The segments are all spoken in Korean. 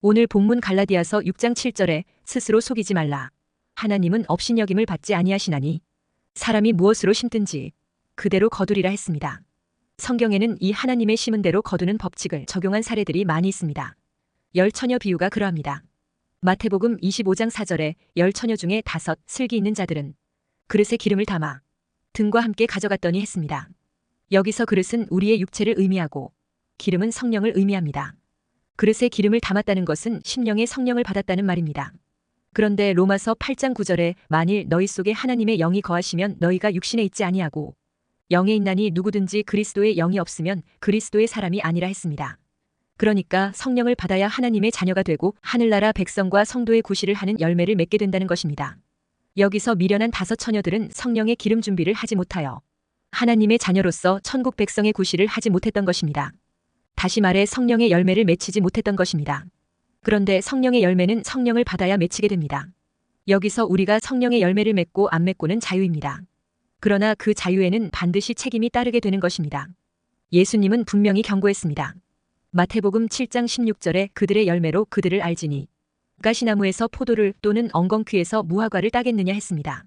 오늘 본문 갈라디아서 6장 7절에 스스로 속이지 말라. 하나님은 업신여김을 받지 아니하시나니 사람이 무엇으로 심든지 그대로 거두리라 했습니다. 성경에는 이 하나님의 심은 대로 거두는 법칙을 적용한 사례들이 많이 있습니다. 열 처녀 비유가 그러합니다. 마태복음 25장 4절에 열 처녀 중에 5 슬기 있는 자들은 그릇에 기름을 담아 등과 함께 가져갔더니 했습니다. 여기서 그릇은 우리의 육체를 의미하고 기름은 성령을 의미합니다. 그릇에 기름을 담았다는 것은 심령의 성령을 받았다는 말입니다. 그런데 로마서 8장 9절에 만일 너희 속에 하나님의 영이 거하시면 너희가 육신에 있지 아니하고 영에 있나니 누구든지 그리스도의 영이 없으면 그리스도의 사람이 아니라 했습니다. 그러니까 성령을 받아야 하나님의 자녀가 되고 하늘나라 백성과 성도의 구실을 하는 열매를 맺게 된다는 것입니다. 여기서 미련한 5 처녀들은 성령의 기름 준비를 하지 못하여 하나님의 자녀로서 천국 백성의 구실을 하지 못했던 것입니다. 다시 말해 성령의 열매를 맺히지 못했던 것입니다. 그런데 성령의 열매는 성령을 받아야 맺히게 됩니다. 여기서 우리가 성령의 열매를 맺고 안 맺고는 자유입니다. 그러나 그 자유에는 반드시 책임이 따르게 되는 것입니다. 예수님은 분명히 경고했습니다. 마태복음 7장 16절에 그들의 열매로 그들을 알지니 가시나무에서 포도를 또는 엉겅퀴에서 무화과를 따겠느냐 했습니다.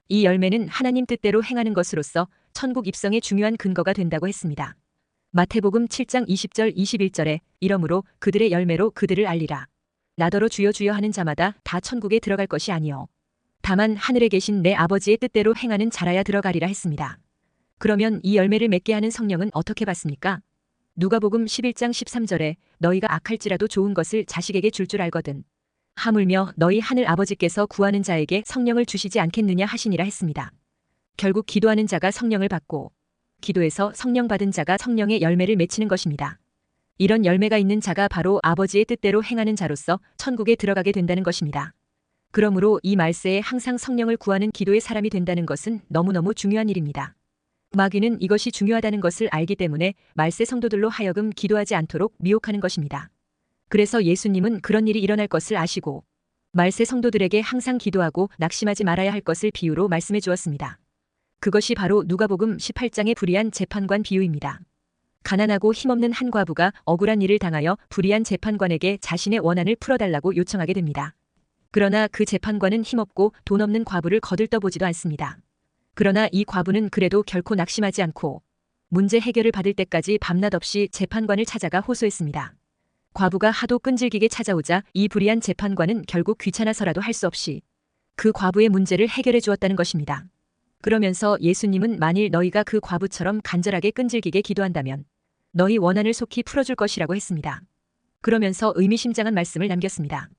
이 열매는 하나님 뜻대로 행하는 것으로서 천국 입성의 중요한 근거가 된다고 했습니다. 마태복음 7장 20절 21절에 이러므로 그들의 열매로 그들을 알리라. 나더러 주여 주여 하는 자마다 다 천국에 들어갈 것이 아니요 다만 하늘에 계신 내 아버지의 뜻대로 행하는 자라야 들어가리라 했습니다. 그러면 이 열매를 맺게 하는 성령은 어떻게 받습니까? 누가복음 11장 13절에 너희가 악할지라도 좋은 것을 자식에게 줄 줄 알거든 하물며 너희 하늘 아버지께서 구하는 자에게 성령을 주시지 않겠느냐 하시니라 했습니다. 결국 기도하는 자가 성령을 받고 기도에서 성령 받은 자가 성령의 열매를 맺히는 것입니다. 이런 열매가 있는 자가 바로 아버지의 뜻대로 행하는 자로서 천국에 들어가게 된다는 것입니다. 그러므로 이 말세에 항상 성령을 구하는 기도의 사람이 된다는 것은 너무너무 중요한 일입니다. 마귀는 이것이 중요하다는 것을 알기 때문에 말세 성도들로 하여금 기도하지 않도록 미혹하는 것입니다. 그래서 예수님은 그런 일이 일어날 것을 아시고 말세 성도들에게 항상 기도하고 낙심하지 말아야 할 것을 비유로 말씀해 주었습니다. 그것이 바로 누가복음 18장의 불의한 재판관 비유입니다. 가난하고 힘없는 한 과부가 억울한 일을 당하여 불의한 재판관에게 자신의 원한을 풀어달라고 요청하게 됩니다. 그러나 그 재판관은 힘없고 돈 없는 과부를 거들떠보지도 않습니다. 그러나 이 과부는 그래도 결코 낙심하지 않고 문제 해결을 받을 때까지 밤낮 없이 재판관을 찾아가 호소했습니다. 과부가 하도 끈질기게 찾아오자 이 불의한 재판관은 결국 귀찮아서라도 할 수 없이 그 과부의 문제를 해결해 주었다는 것입니다. 그러면서 예수님은 만일 너희가 그 과부처럼 간절하게 끈질기게 기도한다면 너희 원한을 속히 풀어줄 것이라고 했습니다. 그러면서 의미심장한 말씀을 남겼습니다.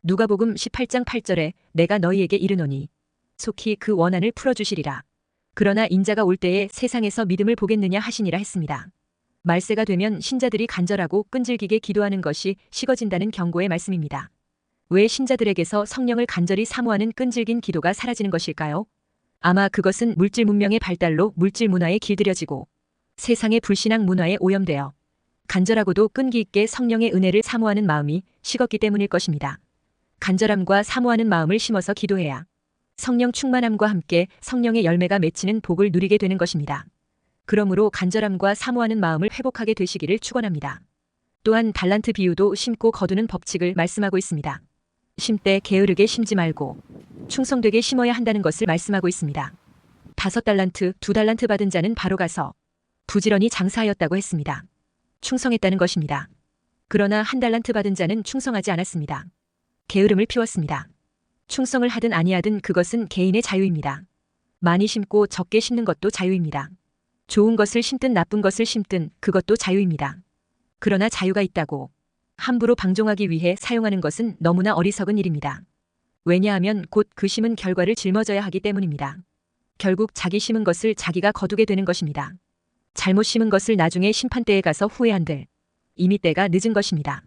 누가복음 18장 8절에 내가 너희에게 이르노니 속히 그 원한을 풀어주시리라. 그러나 인자가 올 때에 세상에서 믿음을 보겠느냐 하시니라 했습니다. 말세가 되면 신자들이 간절하고 끈질기게 기도하는 것이 식어진다는 경고의 말씀입니다. 왜 신자들에게서 성령을 간절히 사모하는 끈질긴 기도가 사라지는 것일까요? 아마 그것은 물질 문명의 발달로 물질 문화에 길들여지고 세상의 불신앙 문화에 오염되어 간절하고도 끈기 있게 성령의 은혜를 사모하는 마음이 식었기 때문일 것입니다. 간절함과 사모하는 마음을 심어서 기도해야 성령 충만함과 함께 성령의 열매가 맺히는 복을 누리게 되는 것입니다. 그러므로 간절함과 사모하는 마음을 회복하게 되시기를 축원합니다. 또한 달란트 비유도 심고 거두는 법칙을 말씀하고 있습니다. 심때 게으르게 심지 말고 충성되게 심어야 한다는 것을 말씀하고 있습니다. 5달란트, 2달란트 받은 자는 바로 가서 부지런히 장사하였다고 했습니다. 충성했다는 것입니다. 그러나 1달란트 받은 자는 충성하지 않았습니다. 게으름을 피웠습니다. 충성을 하든 아니하든 그것은 개인의 자유입니다. 많이 심고 적게 심는 것도 자유입니다. 좋은 것을 심든 나쁜 것을 심든 그것도 자유입니다. 그러나 자유가 있다고 함부로 방종하기 위해 사용하는 것은 너무나 어리석은 일입니다. 왜냐하면 곧 그 심은 결과를 짊어져야 하기 때문입니다. 결국 자기 심은 것을 자기가 거두게 되는 것입니다. 잘못 심은 것을 나중에 심판대에 가서 후회한들 이미 때가 늦은 것입니다.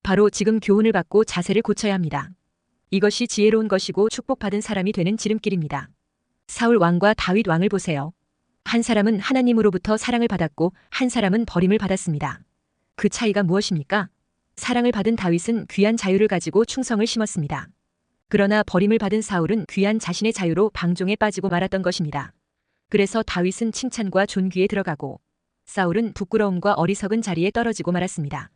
바로 지금 교훈을 받고 자세를 고쳐야 합니다. 이것이 지혜로운 것이고 축복받은 사람이 되는 지름길입니다. 사울 왕과 다윗 왕을 보세요. 한 사람은 하나님으로부터 사랑을 받았고 한 사람은 버림을 받았습니다. 그 차이가 무엇입니까? 사랑을 받은 다윗은 귀한 자유를 가지고 충성을 심었습니다. 그러나 버림을 받은 사울은 귀한 자신의 자유로 방종에 빠지고 말았던 것입니다. 그래서 다윗은 칭찬과 존귀에 들어가고 사울은 부끄러움과 어리석은 자리에 떨어지고 말았습니다.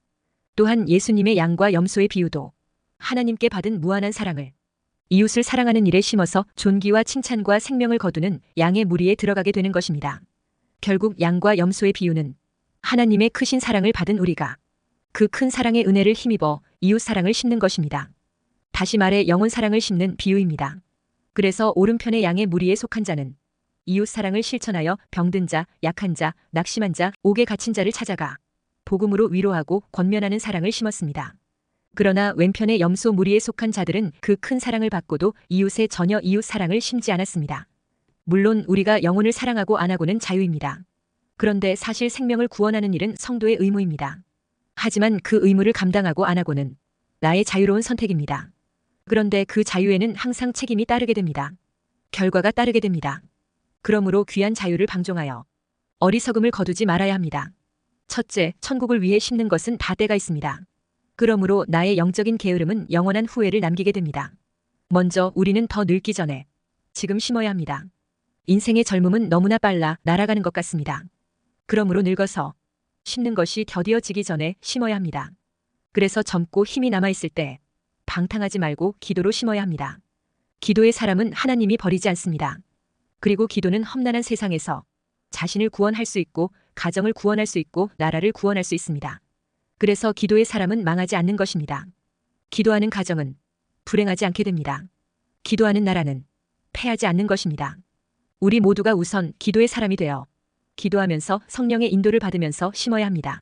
또한 예수님의 양과 염소의 비유도 하나님께 받은 무한한 사랑을 이웃을 사랑하는 일에 심어서 존귀와 칭찬과 생명을 거두는 양의 무리에 들어가게 되는 것입니다. 결국 양과 염소의 비유는 하나님의 크신 사랑을 받은 우리가 그 큰 사랑의 은혜를 힘입어 이웃 사랑을 심는 것입니다. 다시 말해 영혼 사랑을 심는 비유입니다. 그래서 오른편의 양의 무리에 속한 자는 이웃 사랑을 실천하여 병든 자, 약한 자, 낙심한 자, 옥에 갇힌 자를 찾아가 복음으로 위로하고 권면하는 사랑을 심었습니다. 그러나 왼편의 염소 무리에 속한 자들은 그 큰 사랑을 받고도 이웃의 전혀 이웃 사랑을 심지 않았습니다. 물론 우리가 영혼을 사랑하고 안 하고는 자유입니다. 그런데 사실 생명을 구원하는 일은 성도의 의무입니다. 하지만 그 의무를 감당하고 안 하고는 나의 자유로운 선택입니다. 그런데 그 자유에는 항상 책임이 따르게 됩니다. 결과가 따르게 됩니다. 그러므로 귀한 자유를 방종하여 어리석음을 거두지 말아야 합니다. 첫째, 천국을 위해 심는 것은 다 때가 있습니다. 그러므로 나의 영적인 게으름은 영원한 후회를 남기게 됩니다. 먼저 우리는 더 늙기 전에 지금 심어야 합니다. 인생의 젊음은 너무나 빨라 날아가는 것 같습니다. 그러므로 늙어서 심는 것이 더디어지기 전에 심어야 합니다. 그래서 젊고 힘이 남아있을 때 방탕하지 말고 기도로 심어야 합니다. 기도의 사람은 하나님이 버리지 않습니다. 그리고 기도는 험난한 세상에서 자신을 구원할 수 있고 가정을 구원할 수 있고 나라를 구원할 수 있습니다. 그래서 기도의 사람은 망하지 않는 것입니다. 기도하는 가정은 불행하지 않게 됩니다. 기도하는 나라는 패하지 않는 것입니다. 우리 모두가 우선 기도의 사람이 되어 기도하면서 성령의 인도를 받으면서 심어야 합니다.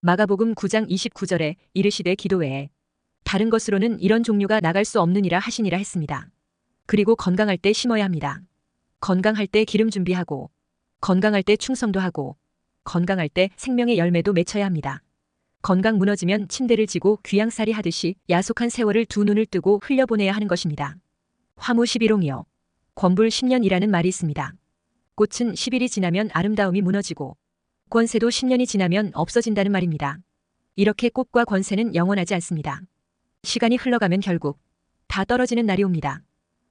마가복음 9장 29절에 이르시되 기도 외에 다른 것으로는 이런 종류가 나갈 수 없느니라 하시니라 했습니다. 그리고 건강할 때 심어야 합니다. 건강할 때 기름 준비하고 건강할 때 충성도 하고 건강할 때 생명의 열매도 맺혀야 합니다. 건강 무너지면 침대를 지고 귀양살이 하듯이 야속한 세월을 두 눈을 뜨고 흘려보내야 하는 것입니다. 화무 11홍이요. 권불 10년이라는 말이 있습니다. 꽃은 10일이 지나면 아름다움이 무너지고 권세도 10년이 지나면 없어진다는 말입니다. 이렇게 꽃과 권세는 영원하지 않습니다. 시간이 흘러가면 결국 다 떨어지는 날이 옵니다.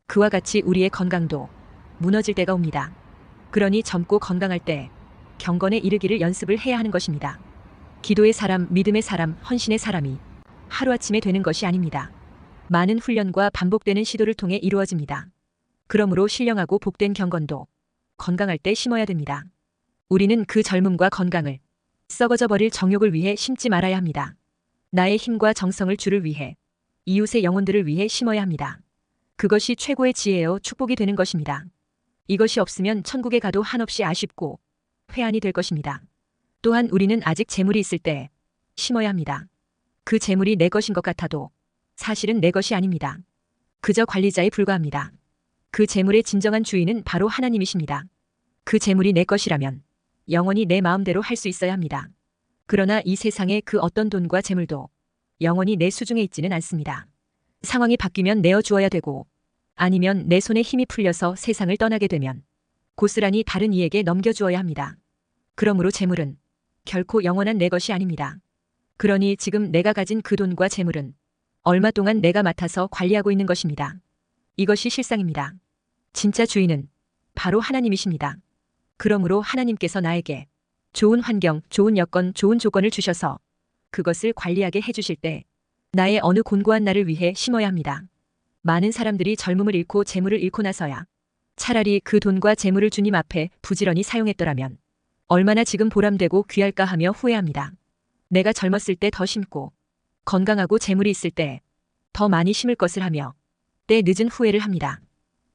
그와 같이 우리의 건강도 무너질 때가 옵니다. 그러니 젊고 건강할 때 경건에 이르기를 연습을 해야 하는 것입니다. 기도의 사람, 믿음의 사람, 헌신의 사람이 하루아침에 되는 것이 아닙니다. 많은 훈련과 반복되는 시도를 통해 이루어집니다. 그러므로 신령하고 복된 경건도 건강할 때 심어야 됩니다. 우리는 그 젊음과 건강을 썩어져 버릴 정욕을 위해 심지 말아야 합니다. 나의 힘과 정성을 주를 위해, 이웃의 영혼들을 위해 심어야 합니다. 그것이 최고의 지혜요 축복이 되는 것입니다. 이것이 없으면 천국에 가도 한없이 아쉽고 회한이 될 것입니다. 또한 우리는 아직 재물이 있을 때 심어야 합니다. 그 재물이 내 것인 것 같아도 사실은 내 것이 아닙니다. 그저 관리자에 불과합니다. 그 재물의 진정한 주인은 바로 하나님이십니다. 그 재물이 내 것이라면 영원히 내 마음대로 할 수 있어야 합니다. 그러나 이 세상의 그 어떤 돈과 재물도 영원히 내 수중에 있지는 않습니다. 상황이 바뀌면 내어주어야 되고 아니면 내 손에 힘이 풀려서 세상을 떠나게 되면 고스란히 다른 이에게 넘겨주어야 합니다. 그러므로 재물은 결코 영원한 내 것이 아닙니다. 그러니 지금 내가 가진 그 돈과 재물은 얼마 동안 내가 맡아서 관리하고 있는 것입니다. 이것이 실상입니다. 진짜 주인은 바로 하나님이십니다. 그러므로 하나님께서 나에게 좋은 환경, 좋은 여건, 좋은 조건을 주셔서 그것을 관리하게 해주실 때 나의 어느 곤고한 날을 위해 심어야 합니다. 많은 사람들이 젊음을 잃고 재물을 잃고 나서야 차라리 그 돈과 재물을 주님 앞에 부지런히 사용했더라면 얼마나 지금 보람되고 귀할까 하며 후회합니다. 내가 젊었을 때 더 심고 건강하고 재물이 있을 때 더 많이 심을 것을 하며 때 늦은 후회를 합니다.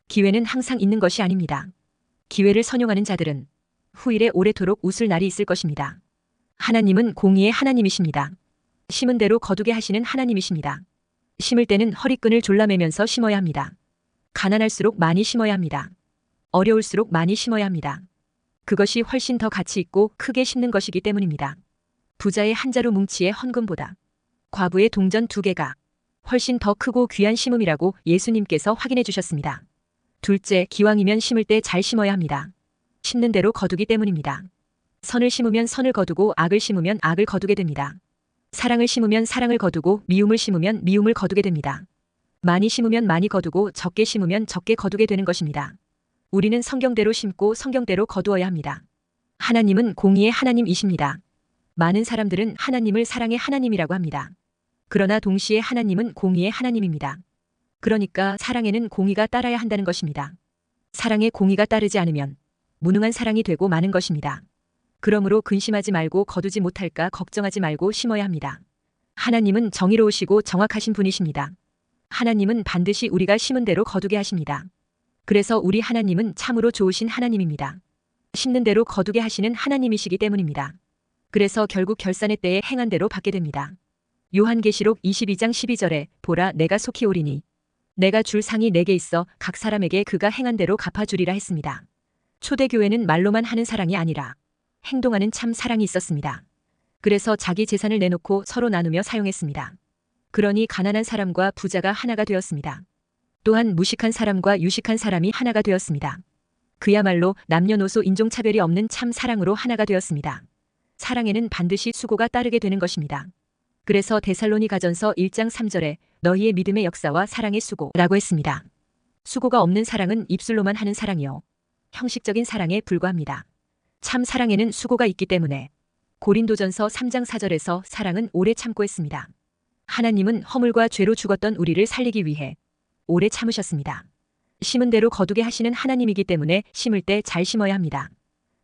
기회는 항상 있는 것이 아닙니다. 기회를 선용하는 자들은 후일에 오래도록 웃을 날이 있을 것입니다. 하나님은 공의의 하나님이십니다. 심은 대로 거두게 하시는 하나님이십니다. 심을 때는 허리끈을 졸라매면서 심어야 합니다. 가난할수록 많이 심어야 합니다. 어려울수록 많이 심어야 합니다. 그것이 훨씬 더 가치 있고 크게 심는 것이기 때문입니다. 부자의 한 자루 뭉치의 헌금보다 과부의 동전 2개가 훨씬 더 크고 귀한 심음이라고 예수님께서 확인해 주셨습니다. 둘째, 기왕이면 심을 때 잘 심어야 합니다. 심는 대로 거두기 때문입니다. 선을 심으면 선을 거두고 악을 심으면 악을 거두게 됩니다. 사랑을 심으면 사랑을 거두고 미움을 심으면 미움을 거두게 됩니다. 많이 심으면 많이 거두고 적게 심으면 적게 거두게 되는 것입니다. 우리는 성경대로 심고 성경대로 거두어야 합니다. 하나님은 공의의 하나님이십니다. 많은 사람들은 하나님을 사랑의 하나님이라고 합니다. 그러나 동시에 하나님은 공의의 하나님입니다. 그러니까 사랑에는 공의가 따라야 한다는 것입니다. 사랑에 공의가 따르지 않으면 무능한 사랑이 되고 마는 것입니다. 그러므로 근심하지 말고 거두지 못할까 걱정하지 말고 심어야 합니다. 하나님은 정의로우시고 정확하신 분이십니다. 하나님은 반드시 우리가 심은 대로 거두게 하십니다. 그래서 우리 하나님은 참으로 좋으신 하나님입니다. 심는 대로 거두게 하시는 하나님이시기 때문입니다. 그래서 결국 결산의 때에 행한 대로 받게 됩니다. 요한계시록 22장 12절에 보라 내가 속히 오리니 내가 줄 상이 내게 있어 각 사람에게 그가 행한 대로 갚아주리라 했습니다. 초대교회는 말로만 하는 사랑이 아니라 행동하는 참 사랑이 있었습니다. 그래서 자기 재산을 내놓고 서로 나누며 사용했습니다. 그러니 가난한 사람과 부자가 하나가 되었습니다. 또한 무식한 사람과 유식한 사람이 하나가 되었습니다. 그야말로 남녀노소 인종차별이 없는 참 사랑으로 하나가 되었습니다. 사랑에는 반드시 수고가 따르게 되는 것입니다. 그래서 데살로니가전서 1장 3절에 너희의 믿음의 역사와 사랑의 수고라고 했습니다. 수고가 없는 사랑은 입술로만 하는 사랑이요. 형식적인 사랑에 불과합니다. 참 사랑에는 수고가 있기 때문에 고린도전서 3장 4절에서 사랑은 오래 참고 했습니다. 하나님은 허물과 죄로 죽었던 우리를 살리기 위해 오래 참으셨습니다. 심은 대로 거두게 하시는 하나님이기 때문에 심을 때 잘 심어야 합니다.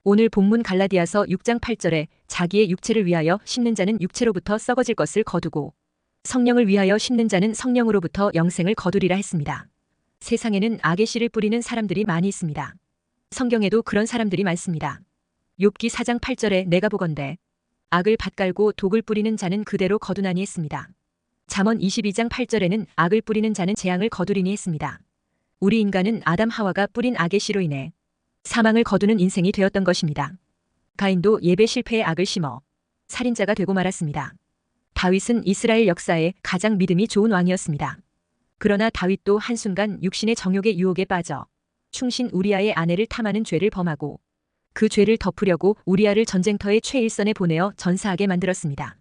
오늘 본문 갈라디아서 6장 8절에 자기의 육체를 위하여 심는 자는 육체로부터 썩어질 것을 거두고 성령을 위하여 심는 자는 성령으로부터 영생을 거두리라 했습니다. 세상에는 악의 씨를 뿌리는 사람들이 많이 있습니다. 성경에도 그런 사람들이 많습니다. 욥기 4장 8절에 내가 보건대 악을 밭갈고 독을 뿌리는 자는 그대로 거두나니 했습니다. 잠언 22장 8절에는 악을 뿌리는 자는 재앙을 거두리니 했습니다. 우리 인간은 아담 하와가 뿌린 악의 씨로 인해 사망을 거두는 인생이 되었던 것입니다. 가인도 예배 실패의 악을 심어 살인자가 되고 말았습니다. 다윗은 이스라엘 역사에 가장 믿음이 좋은 왕이었습니다. 그러나 다윗도 한순간 육신의 정욕의 유혹에 빠져 충신 우리아의 아내를 탐하는 죄를 범하고 그 죄를 덮으려고 우리아를 전쟁터의 최일선에 보내어 전사하게 만들었습니다.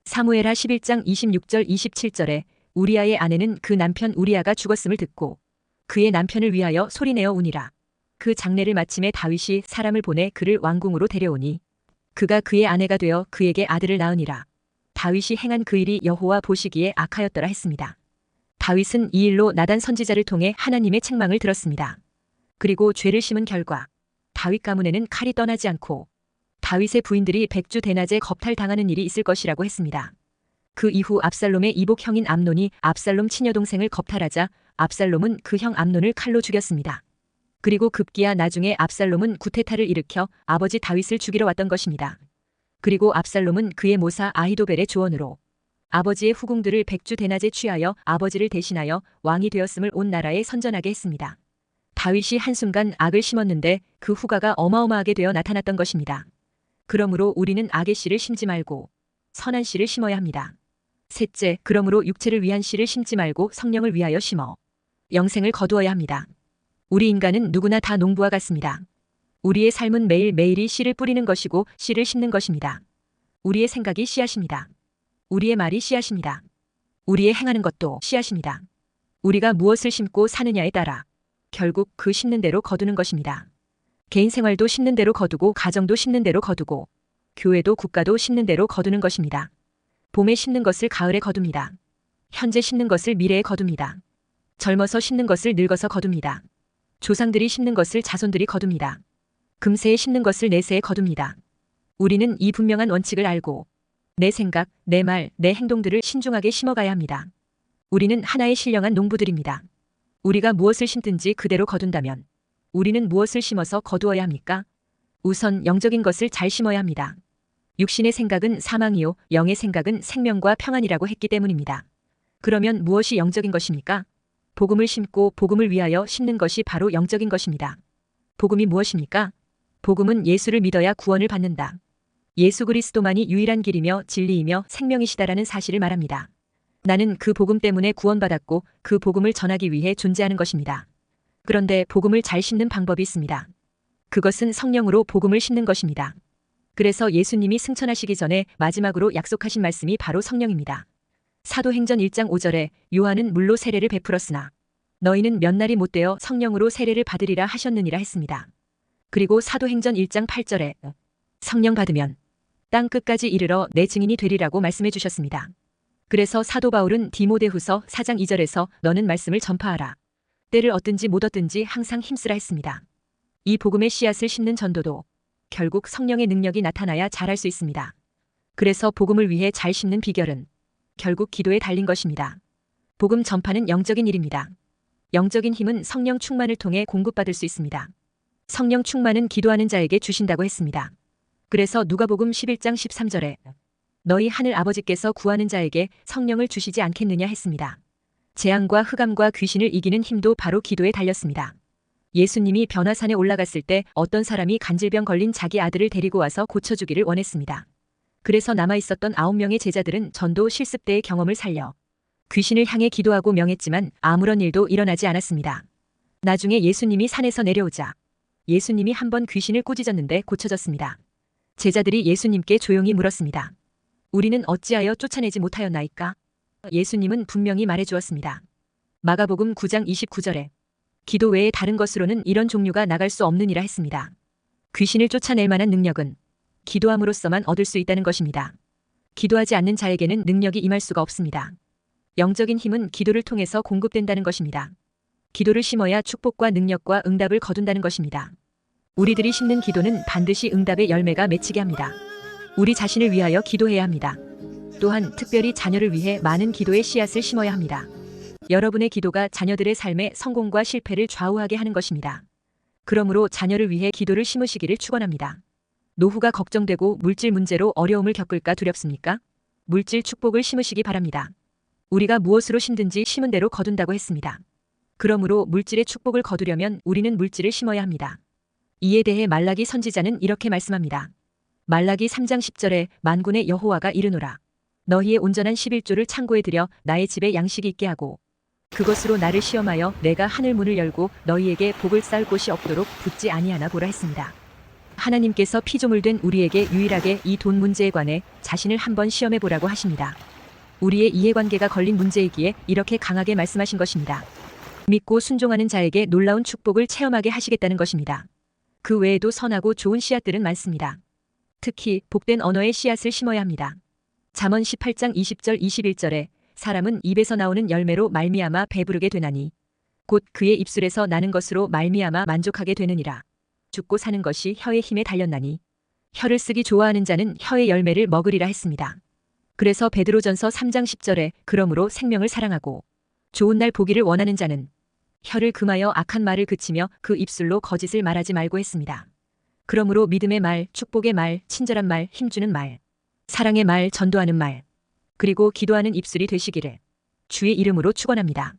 사무엘하 11장 26절 27절에 우리아의 아내는 그 남편 우리아가 죽었음을 듣고 그의 남편을 위하여 소리내어 우니라. 그 장례를 마침에 다윗이 사람을 보내 그를 왕궁으로 데려오니 그가 그의 아내가 되어 그에게 아들을 낳으니라. 다윗이 행한 그 일이 여호와 보시기에 악하였더라 했습니다. 다윗은 이 일로 나단 선지자를 통해 하나님의 책망을 들었습니다. 그리고 죄를 심은 결과 다윗 가문에는 칼이 떠나지 않고 다윗의 부인들이 백주 대낮에 겁탈당하는 일이 있을 것이라고 했습니다. 그 이후 압살롬의 이복 형인 암논이 압살롬 친여동생을 겁탈하자 압살롬은 그 형 암논을 칼로 죽였습니다. 그리고 급기야 나중에 압살롬은 구테타를 일으켜 아버지 다윗을 죽이러 왔던 것입니다. 그리고 압살롬은 그의 모사 아히도벨의 조언으로 아버지의 후궁들을 백주 대낮에 취하여 아버지를 대신하여 왕이 되었음을 온 나라에 선전하게 했습니다. 다윗이 한순간 악을 심었는데 그 후가가 어마어마하게 되어 나타났던 것입니다. 그러므로 우리는 악의 씨를 심지 말고 선한 씨를 심어야 합니다. 셋째, 그러므로 육체를 위한 씨를 심지 말고 성령을 위하여 심어 영생을 거두어야 합니다. 우리 인간은 누구나 다 농부와 같습니다. 우리의 삶은 매일매일이 씨를 뿌리는 것이고 씨를 심는 것입니다. 우리의 생각이 씨앗입니다. 우리의 말이 씨앗입니다. 우리의 행하는 것도 씨앗입니다. 우리가 무엇을 심고 사느냐에 따라 결국 그 심는 대로 거두는 것입니다. 개인 생활도 심는 대로 거두고 가정도 심는 대로 거두고 교회도 국가도 심는 대로 거두는 것입니다. 봄에 심는 것을 가을에 거둡니다. 현재 심는 것을 미래에 거둡니다. 젊어서 심는 것을 늙어서 거둡니다. 조상들이 심는 것을 자손들이 거둡니다. 금세에 심는 것을 내세에 거둡니다. 우리는 이 분명한 원칙을 알고 내 생각, 내 말, 내 행동들을 신중하게 심어가야 합니다. 우리는 하나의 신령한 농부들입니다. 우리가 무엇을 심든지 그대로 거둔다면 우리는 무엇을 심어서 거두어야 합니까? 우선 영적인 것을 잘 심어야 합니다. 육신의 생각은 사망이요 영의 생각은 생명과 평안이라고 했기 때문입니다. 그러면 무엇이 영적인 것입니까? 복음을 심고 복음을 위하여 심는 것이 바로 영적인 것입니다. 복음이 무엇입니까? 복음은 예수를 믿어야 구원을 받는다. 예수 그리스도만이 유일한 길이며 진리이며 생명이시다라는 사실을 말합니다. 나는 그 복음 때문에 구원받았고 그 복음을 전하기 위해 존재하는 것입니다. 그런데 복음을 잘 심는 방법이 있습니다. 그것은 성령으로 복음을 심는 것입니다. 그래서 예수님이 승천하시기 전에 마지막으로 약속하신 말씀이 바로 성령입니다. 사도행전 1장 5절에 요한은 물로 세례를 베풀었으나 너희는 몇 날이 못되어 성령으로 세례를 받으리라 하셨느니라 했습니다. 그리고 사도행전 1장 8절에 성령 받으면 땅 끝까지 이르러 내 증인이 되리라고 말씀해 주셨습니다. 그래서 사도 바울은 디모데후서 4장 2절에서 너는 말씀을 전파하라. 때를 얻든지 못 얻든지 항상 힘쓰라 했습니다. 이 복음의 씨앗을 심는 전도도 결국 성령의 능력이 나타나야 잘할 수 있습니다. 그래서 복음을 위해 잘 심는 비결은 결국 기도에 달린 것입니다. 복음 전파는 영적인 일입니다. 영적인 힘은 성령 충만을 통해 공급받을 수 있습니다. 성령 충만은 기도하는 자에게 주신다고 했습니다. 그래서 누가복음 11장 13절에 너희 하늘 아버지께서 구하는 자에게 성령을 주시지 않겠느냐 했습니다. 재앙과 흑암과 귀신을 이기는 힘도 바로 기도에 달렸습니다. 예수님이 변화산에 올라갔을 때 어떤 사람이 간질병 걸린 자기 아들을 데리고 와서 고쳐주기를 원했습니다. 그래서 남아있었던 9명의 제자들은 전도 실습 때의 경험을 살려 귀신을 향해 기도하고 명했지만 아무런 일도 일어나지 않았습니다. 나중에 예수님이 산에서 내려오자 예수님이 한번 귀신을 꾸짖었는데 고쳐졌습니다. 제자들이 예수님께 조용히 물었습니다. 우리는 어찌하여 쫓아내지 못하였나이까? 예수님은 분명히 말해주었습니다. 마가복음 9장 29절에 기도 외에 다른 것으로는 이런 종류가 나갈 수 없느니라 했습니다. 귀신을 쫓아낼 만한 능력은 기도함으로써만 얻을 수 있다는 것입니다. 기도하지 않는 자에게는 능력이 임할 수가 없습니다. 영적인 힘은 기도를 통해서 공급된다는 것입니다. 기도를 심어야 축복과 능력과 응답을 거둔다는 것입니다. 우리들이 심는 기도는 반드시 응답의 열매가 맺히게 합니다. 우리 자신을 위하여 기도해야 합니다. 또한 특별히 자녀를 위해 많은 기도의 씨앗을 심어야 합니다. 여러분의 기도가 자녀들의 삶의 성공과 실패를 좌우하게 하는 것입니다. 그러므로 자녀를 위해 기도를 심으시기를 축원합니다. 노후가 걱정되고 물질 문제로 어려움을 겪을까 두렵습니까? 물질 축복을 심으시기 바랍니다. 우리가 무엇으로 심든지 심은 대로 거둔다고 했습니다. 그러므로 물질의 축복을 거두려면 우리는 물질을 심어야 합니다. 이에 대해 말라기 선지자는 이렇게 말씀합니다. 말라기 3장 10절에 만군의 여호와가 이르노라. 너희의 온전한 11조를 창고에 들여 나의 집에 양식이 있게 하고 그것으로 나를 시험하여 내가 하늘 문을 열고 너희에게 복을 쌓을 곳이 없도록 붙지 아니하나 보라 했습니다. 하나님께서 피조물 된 우리에게 유일하게 이 돈 문제에 관해 자신을 한번 시험해 보라고 하십니다. 우리의 이해관계가 걸린 문제이기에 이렇게 강하게 말씀하신 것입니다. 믿고 순종하는 자에게 놀라운 축복을 체험하게 하시겠다는 것입니다. 그 외에도 선하고 좋은 씨앗들은 많습니다. 특히 복된 언어의 씨앗을 심어야 합니다. 잠언 18장 20절 21절에 사람은 입에서 나오는 열매로 말미암아 배부르게 되나니 곧 그의 입술에서 나는 것으로 말미암아 만족하게 되느니라. 죽고 사는 것이 혀의 힘에 달렸나니 혀를 쓰기 좋아하는 자는 혀의 열매를 먹으리라 했습니다. 그래서 베드로전서 3장 10절에 그러므로 생명을 사랑하고 좋은 날 보기를 원하는 자는 혀를 금하여 악한 말을 그치며 그 입술로 거짓을 말하지 말고 했습니다. 그러므로 믿음의 말, 축복의 말, 친절한 말, 힘주는 말, 사랑의 말, 전도하는 말, 그리고 기도하는 입술이 되시기를 주의 이름으로 축원합니다.